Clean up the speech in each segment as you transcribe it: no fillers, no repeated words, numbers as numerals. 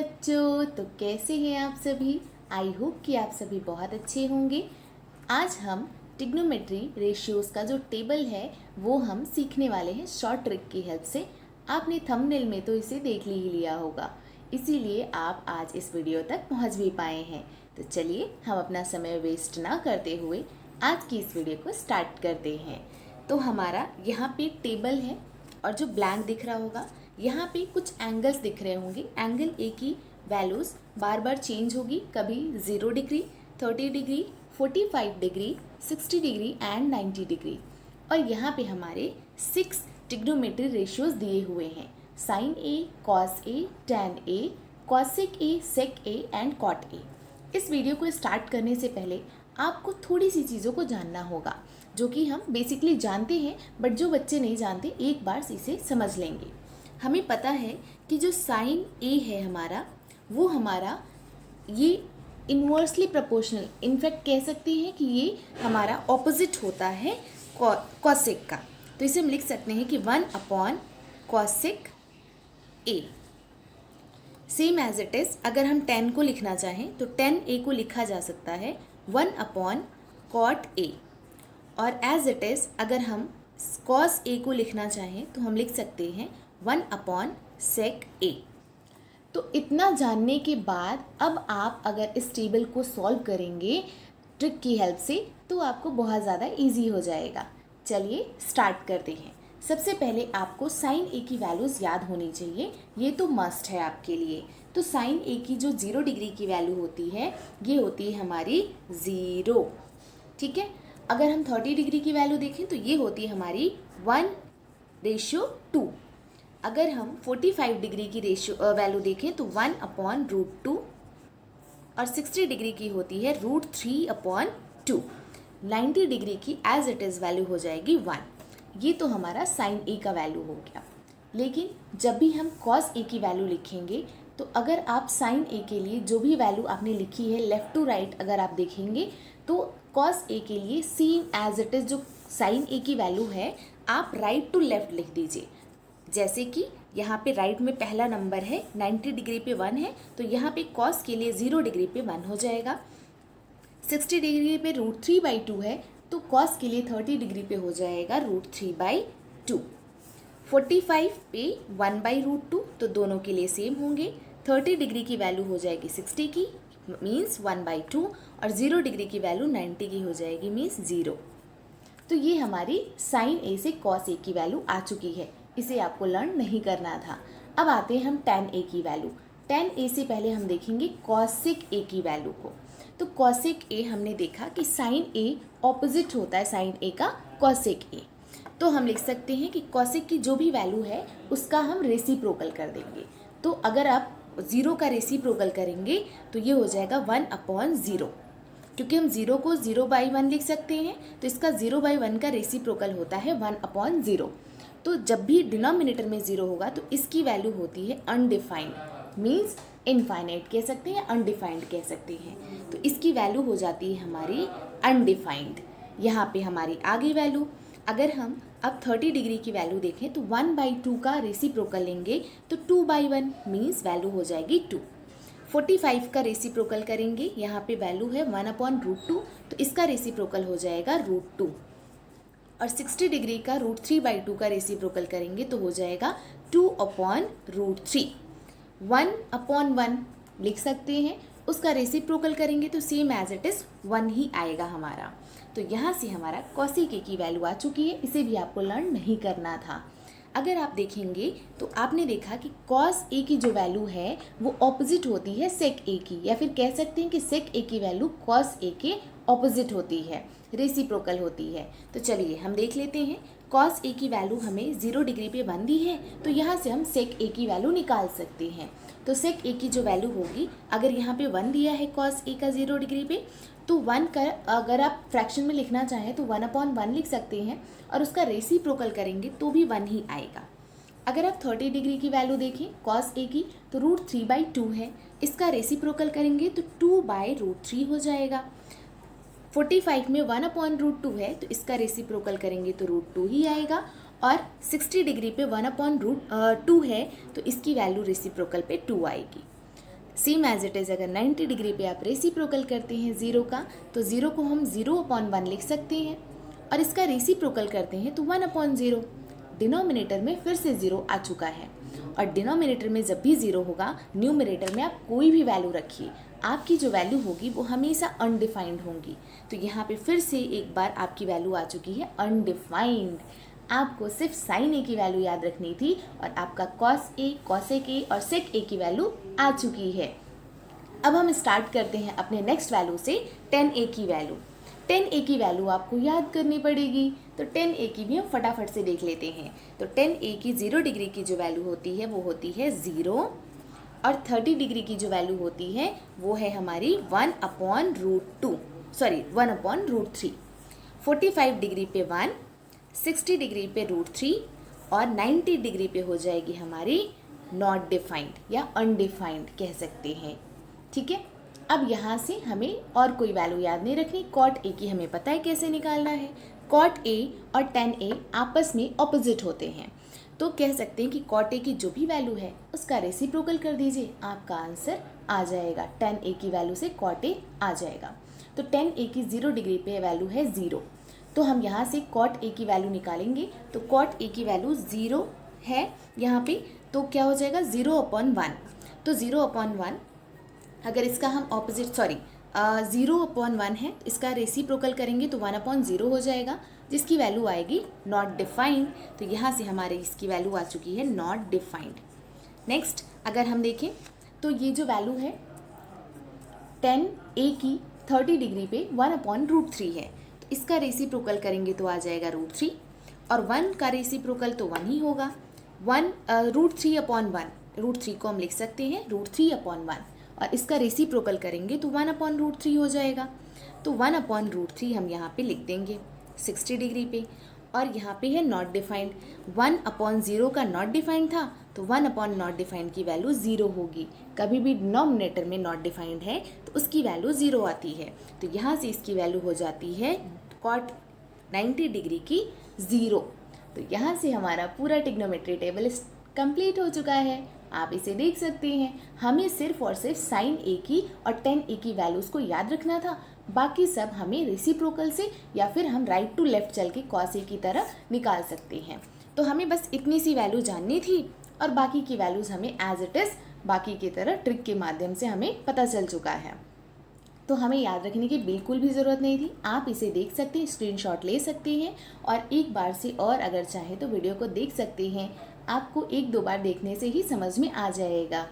बच्चों, तो कैसे हैं आप सभी। आई होप कि आप सभी बहुत अच्छे होंगे। आज हम ट्रिग्नोमेट्री रेशियोज़ का जो टेबल है वो हम सीखने वाले हैं शॉर्ट ट्रिक की हेल्प से। आपने थंबनेल में तो इसे देख ही लिया होगा, इसीलिए आप आज इस वीडियो तक पहुंच भी पाए हैं। तो चलिए हम अपना समय वेस्ट ना करते हुए आज की इस वीडियो को स्टार्ट करते हैं। तो हमारा यहाँ पे टेबल है और जो ब्लैंक दिख रहा होगा यहाँ पे कुछ एंगल्स दिख रहे होंगे। एंगल ए की वैल्यूज़ बार बार चेंज होगी, कभी 0 degree, 30 degree, 45 degree, 60 degree and 90 degree. और यहाँ पे हमारे 6 ट्रिग्नोमेट्री रेशियोज दिए हुए हैं, sine A, cos A, tan A, cosec A, sec A and cot A. इस वीडियो को स्टार्ट करने से पहले आपको थोड़ी सी चीज़ों को जानना होगा जो कि हम बेसिकली जानते हैं, बट जो बच्चे नहीं जानते एक बार इसे समझ लेंगे। हमें पता है कि जो साइन ए है हमारा, वो हमारा ये इन्वर्सली प्रोपोर्शनल, इनफैक्ट कह सकते हैं कि ये हमारा ऑपोजिट होता है कॉसेक का। तो इसे हम लिख सकते हैं कि 1 upon cosec A. Same as it is अगर हम 10 को लिखना चाहें तो 10 ए को लिखा जा सकता है 1 अपॉन कॉट ए। और एज इट इज़ अगर हम कॉस ए को लिखना चाहें तो हम लिख सकते हैं 1 अपॉन सेक ए। तो इतना जानने के बाद अब आप अगर इस टेबल को सॉल्व करेंगे ट्रिक की हेल्प से तो आपको बहुत ज़्यादा इजी हो जाएगा। चलिए स्टार्ट करते हैं। सबसे पहले आपको साइन ए की वैल्यूज़ याद होनी चाहिए, ये तो मस्ट है आपके लिए। तो साइन ए की जो 0 डिग्री की वैल्यू होती है ये होती है हमारी 0, ठीक है। अगर हम 30 डिग्री की वैल्यू देखें तो ये होती है हमारी 1:2। अगर हम 45 डिग्री की रेशियो वैल्यू देखें तो 1 अपॉन √2। और 60 डिग्री की होती है √3/2। 90 डिग्री की एज इट इज़ वैल्यू हो जाएगी 1। ये तो हमारा साइन ए का वैल्यू हो गया। लेकिन जब भी हम कॉस ए की वैल्यू लिखेंगे तो अगर आप साइन ए के लिए जो भी वैल्यू आपने लिखी है लेफ़्ट टू राइट अगर आप देखेंगे तो कॉस ए के लिए सेम एज इट इज़ जो साइन ए की वैल्यू है आप राइट टू लेफ़्ट लिख दीजिए। जैसे कि यहाँ पे राइट में पहला नंबर है 90 डिग्री पे 1 है, तो यहाँ पे कॉस के लिए 0 डिग्री पे 1 हो जाएगा। 60 डिग्री पे √3/2 है तो कॉस के लिए 30 डिग्री पे हो जाएगा √3/2। 45 पे 1/√2 तो दोनों के लिए सेम होंगे। 30 डिग्री की वैल्यू हो जाएगी 60 की, मीन्स 1/2। और 0 डिग्री की वैल्यू 90 की हो जाएगी, मीन्स 0। तो ये हमारी साइन ए से कॉस ए की वैल्यू आ चुकी है, इसे आपको लर्न नहीं करना था। अब आते हैं हम टैन ए की वैल्यू। टैन ए से पहले हम देखेंगे कॉसेक ए की वैल्यू को। तो कॉसेक ए हमने देखा कि साइन ए ऑपोजिट होता है साइन ए का कॉसेक ए। तो हम लिख सकते हैं कि कॉसेक की जो भी वैल्यू है उसका हम रेसिप्रोकल कर देंगे। तो अगर आप 0 का रेसिप्रोकल करेंगे तो ये हो जाएगा 1/0। क्योंकि हम 0 को 0/1 लिख सकते हैं तो इसका 0/1 का रेसिप्रोकल होता है 1/0। तो जब भी डिनोमिनेटर में 0 होगा तो इसकी वैल्यू होती है अनडिफाइंड, मीन्स इनफाइनाइट कह सकते हैं, अनडिफाइंड कह सकते हैं। तो इसकी वैल्यू हो जाती है हमारी अनडिफाइंड। यहाँ पे हमारी आगे वैल्यू, अगर हम अब 30 डिग्री की वैल्यू देखें तो 1/2 का रेसिप्रोकल लेंगे तो 2/1 मीन्स वैल्यू हो जाएगी 2। 45 का रेसिप्रोकल करेंगे, यहाँ पे वैल्यू है 1/√2 तो इसका रेसिप्रोकल हो जाएगा √2। और 60 डिग्री का √3/2 का रेसिप्रोकल करेंगे तो हो जाएगा 2/√3। 1/1 लिख सकते हैं, उसका रेसिप्रोकल करेंगे तो सेम एज इट इज़ 1 ही आएगा हमारा। तो यहाँ से हमारा कॉसेक ए की वैल्यू आ चुकी है, इसे भी आपको लर्न नहीं करना था। अगर आप देखेंगे तो आपने देखा कि कॉस ए की जो वैल्यू है वो ऑपोजिट होती है सेक ए की, या फिर कह सकते हैं कि सेक ए की वैल्यू कॉस ए के ऑपोजिट होती है, रेसिप्रोकल होती है। तो चलिए हम देख लेते हैं। कॉस ए की वैल्यू हमें 0 डिग्री पे 1 दी है तो यहाँ से हम सेक ए की वैल्यू निकाल सकते हैं। तो सेक ए की जो वैल्यू होगी, अगर यहाँ पे 1 दिया है कॉस ए का 0 डिग्री पे, तो 1 का अगर आप फ्रैक्शन में लिखना चाहें तो 1/1 लिख सकते हैं और उसका रेसिप्रोकल करेंगे तो भी 1 ही आएगा। अगर आप 30 डिग्री की वैल्यू देखें कॉस ए की तो √3/2 है, इसका रेसिप्रोकल करेंगे तो 2/√3 हो जाएगा। 45 में 1/√2 है तो इसका रेसिप्रोकल करेंगे तो √2 ही आएगा। और 60 डिग्री पे 1/√2 है तो इसकी वैल्यू रेसिप्रोकल पे 2 आएगी। सेम एज इट इज़ अगर 90 डिग्री पे आप रेसिप्रोकल करते हैं ज़ीरो का, तो ज़ीरो को हम 0/1 लिख सकते हैं, और इसका रेसिप्रोकल करते हैं तो 1/0। डिनोमिनेटर में फिर से ज़ीरो आ चुका है, और डिनोमिनेटर में जब भी ज़ीरो होगा, न्यूमरेटर में आप कोई भी वैल्यू रखिए, आपकी जो वैल्यू होगी वो हमेशा अनडिफाइंड होंगी। तो यहाँ पे फिर से एक बार आपकी वैल्यू आ चुकी है अनडिफाइंड। आपको सिर्फ साइन ए की वैल्यू याद रखनी थी, और आपका कॉस ए, कॉसेक ए और सेक ए की वैल्यू आ चुकी है। अब हम स्टार्ट करते हैं अपने नेक्स्ट वैल्यू से, टेन ए की वैल्यू। टेन ए की वैल्यू आपको याद करनी पड़ेगी, तो टेन ए की भी हम फटाफट से देख लेते हैं। तो टेन ए की 0 डिग्री की जो वैल्यू होती है वो होती है 0, और 30 डिग्री की जो वैल्यू होती है वो है हमारी 1/√2, सॉरी 1/√3। 45 डिग्री पे 1, 60 डिग्री पे √3, और 90 डिग्री पे हो जाएगी हमारी नॉट डिफाइंड या अनडिफाइंड कह सकते हैं। ठीक है, अब यहाँ से हमें और कोई वैल्यू याद नहीं रखनी। कॉट ए की हमें पता है कैसे निकालना है। कॉट ए और टेन ए आपस में ऑपोजिट होते हैं, तो कह सकते हैं कि कॉट ए की जो भी वैल्यू है उसका रेसिप्रोकल कर दीजिए, आपका आंसर आ जाएगा। टेन ए की वैल्यू से कॉट ए आ जाएगा। तो टेन ए की 0 डिग्री पे वैल्यू है 0, तो हम यहाँ से कॉट ए की वैल्यू निकालेंगे। तो कॉट ए की वैल्यू 0 है यहाँ पे, तो क्या हो जाएगा 0/1। तो 0/1 अगर इसका हम ऑपोजिट, सॉरी 0/1 है, इसका रेसिप्रोकल करेंगे तो 1/0 हो जाएगा, जिसकी वैल्यू आएगी नॉट डिफाइंड। तो यहाँ से हमारे इसकी वैल्यू आ चुकी है नॉट डिफाइंड। नेक्स्ट अगर हम देखें तो ये जो वैल्यू है 10a की 30 डिग्री पे 1/√3 है, तो इसका रेसिप्रोकल करेंगे तो आ जाएगा √3, और 1 का रेसिप्रोकल तो 1 ही होगा। 1√3/1, √3 को हम लिख सकते हैं √3/1, और इसका रेसिप्रोकल करेंगे तो 1/√3 हो जाएगा। तो 1/√3 हम यहाँ पे लिख देंगे 60 डिग्री पे, और यहाँ पे है नॉट डिफाइंड। 1/0 का नॉट डिफाइंड था, तो 1/नॉट डिफाइंड की वैल्यू 0 होगी। कभी भी डिनोमिनेटर में नॉट डिफाइंड है तो उसकी वैल्यू 0 आती है, तो यहाँ से इसकी वैल्यू हो जाती है कॉट 90 डिग्री की 0। तो यहाँ से हमारा पूरा ट्रिग्नोमेट्री टेबल कंप्लीट हो चुका है। आप इसे देख सकते हैं। हमें सिर्फ और सिर्फ साइन ए की और टेन ए की वैल्यूज़ को याद रखना था, बाकी सब हमें रेसिप्रोकल से या फिर हम राइट टू लेफ्ट चल के कॉस ए की तरह निकाल सकते हैं। तो हमें बस इतनी सी वैल्यू जाननी थी, और बाकी की वैल्यूज़ हमें एज इट इज़ बाकी की तरह ट्रिक के माध्यम से हमें पता चल चुका है। तो हमें याद रखने की बिल्कुल भी ज़रूरत नहीं थी। आप इसे देख सकते हैं, स्क्रीनशॉट ले सकते हैं, और एक बार से और अगर चाहे तो वीडियो को देख सकते हैं। आपको 1-2 बार देखने से ही समझ में आ जाएगा।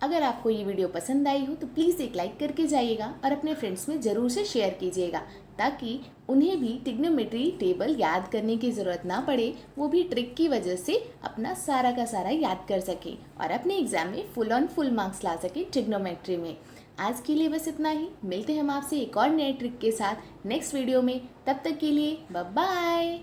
अगर आपको ये वीडियो पसंद आई हो तो प्लीज़ एक लाइक करके जाइएगा, और अपने फ्रेंड्स में ज़रूर से शेयर कीजिएगा, ताकि उन्हें भी ट्रिग्नोमेट्री टेबल याद करने की ज़रूरत ना पड़े, वो भी ट्रिक की वजह से अपना सारा का सारा याद कर सके और अपने एग्ज़ाम में फुल ऑन फुल मार्क्स ला सके ट्रिग्नोमेट्री में। आज के लिए बस इतना ही। मिलते हैं हम आपसे एक और नए ट्रिक के साथ नेक्स्ट वीडियो में। तब तक के लिए बाय बाय।